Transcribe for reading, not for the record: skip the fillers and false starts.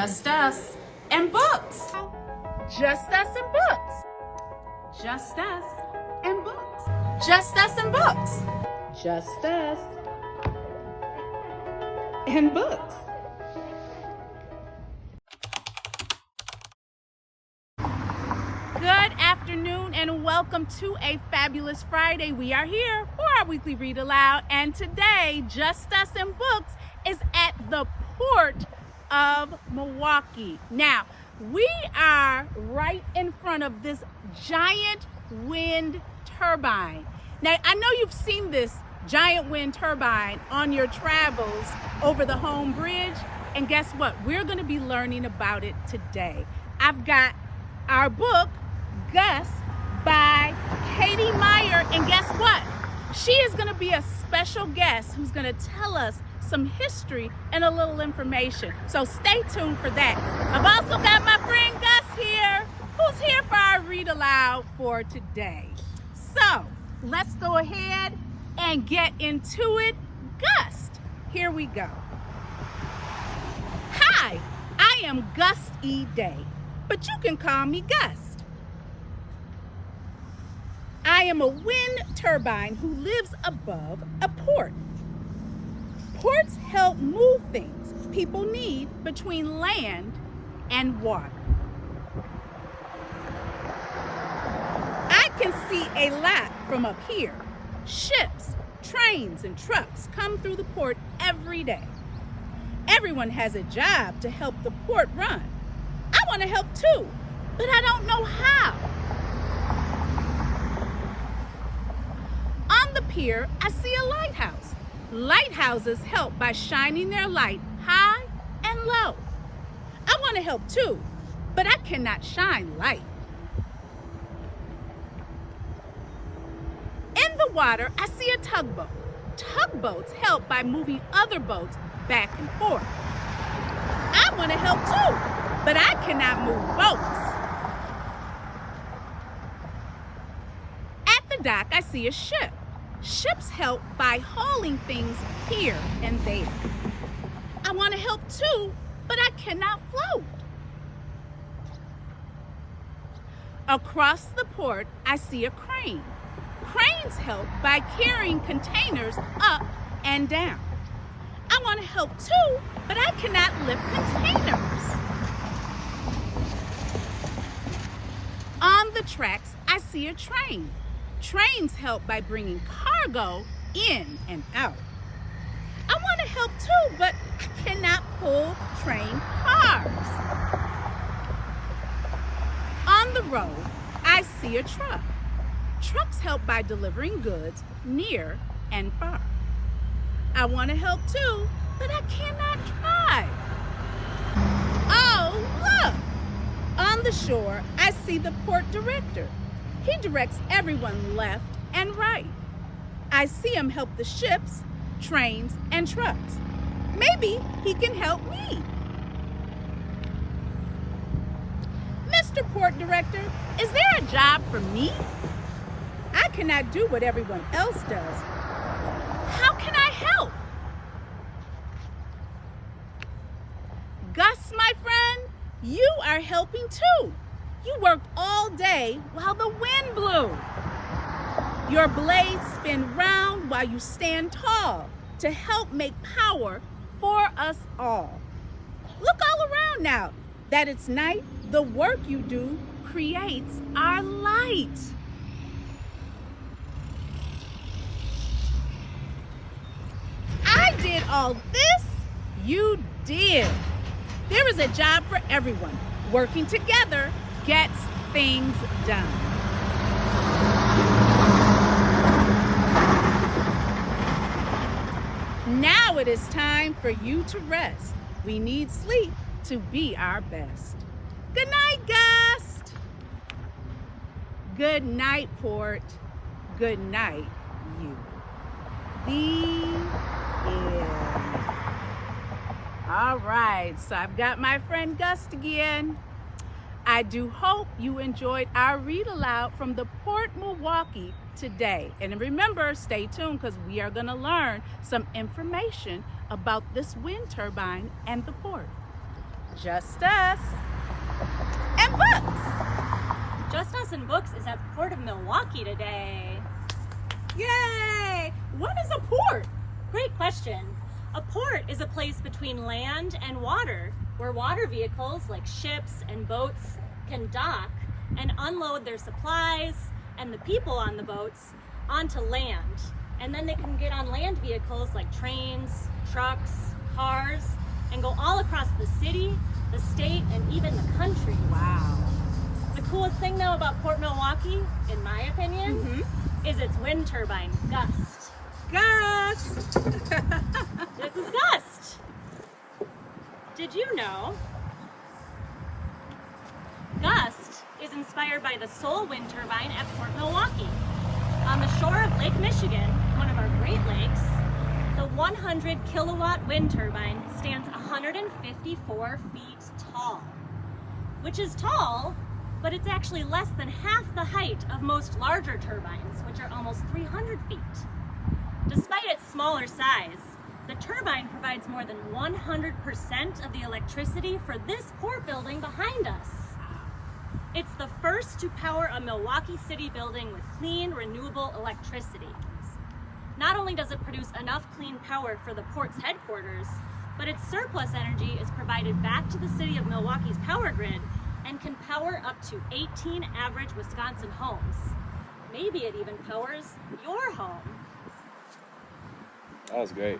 Just us and books. Just us and books. Just us and books. Just us and books. Just us and books. Good afternoon and welcome to a fabulous Friday. We are here for our weekly read aloud, and today Just Us and Books is at the Port of Milwaukee. Now, we are right in front of this giant wind turbine. Now, I know you've seen this giant wind turbine on your travels over the home bridge, and guess what? We're going to be learning about it today. I've got our book, Gust, by Meyer, and guess what? She is going to be a special guest who's going to tell us some history and a little information. So stay tuned for that. I've also got my friend Gust here, who's here for our read aloud for today. So let's go ahead and get into it. Gust, here we go. Hi, I am Gust E. Day, but you can call me Gust. I am a wind turbine who lives above a port. Ports help move things people need between land and water. I can see a lot from up here. Ships, trains, and trucks come through the port every day. Everyone has a job to help the port run. I want to help too, but I don't know how. On the pier, I see a lighthouse. Lighthouses help by shining their light high and low. I want to help too, but I cannot shine light. In the water, I see a tugboat. Tugboats help by moving other boats back and forth. I want to help too, but I cannot move boats. At the dock, I see a ship. Ships help by hauling things here and there. I want to help too, but I cannot float. Across the port, I see a crane. Cranes help by carrying containers up and down. I want to help too, but I cannot lift containers. On the tracks, I see a train. Trains help by bringing cargo in and out. I want to help too, but I cannot pull train cars. On the road, I see a truck. Trucks help by delivering goods near and far. I want to help too, but I cannot drive. Oh, look! On the shore, I see the port director. He directs everyone left and right. I see him help the ships, trains, and trucks. Maybe he can help me. Mr. Port Director, is there a job for me? I cannot do what everyone else does. How can I help? Gus, my friend, you are helping too. You worked all day while the wind blew. Your blades spin round while you stand tall to help make power for us all. Look all around now that it's night. The work you do creates our light. I did all this, you did. There is a job for everyone. Working together gets things done. Now it is time for you to rest. We need sleep to be our best. Good night, Gust. Good night, Port. Good night, you. The end. All right, so I've got my friend Gust again. I do hope you enjoyed our read aloud from the Port Milwaukee today. And remember, stay tuned because we are going to learn some information about this wind turbine and the port. Just Us and Books. Just Us and Books is at the Port of Milwaukee today. Yay! What is a port? Great question. A port is a place between land and water where water vehicles like ships and boats can dock and unload their supplies and the people on the boats onto land. And then they can get on land vehicles like trains, trucks, cars, and go all across the city, the state, and even the country. Wow. The coolest thing though about Port Milwaukee, in my opinion, is its wind turbine, Gust. Gust! This is Gust. Did you know Gust is inspired by the Soul wind turbine at Port Milwaukee? On the shore of Lake Michigan, one of our Great Lakes, the 100 kilowatt wind turbine stands 154 feet tall, which is tall, but it's actually less than half the height of most larger turbines, which are almost 300 feet. Despite its smaller size, the turbine provides more than 100% of the electricity for this port building behind us. It's the first to power a Milwaukee City building with clean, renewable electricity. Not only does it produce enough clean power for the port's headquarters, but its surplus energy is provided back to the city of Milwaukee's power grid and can power up to 18 average Wisconsin homes. Maybe it even powers your home. That was great.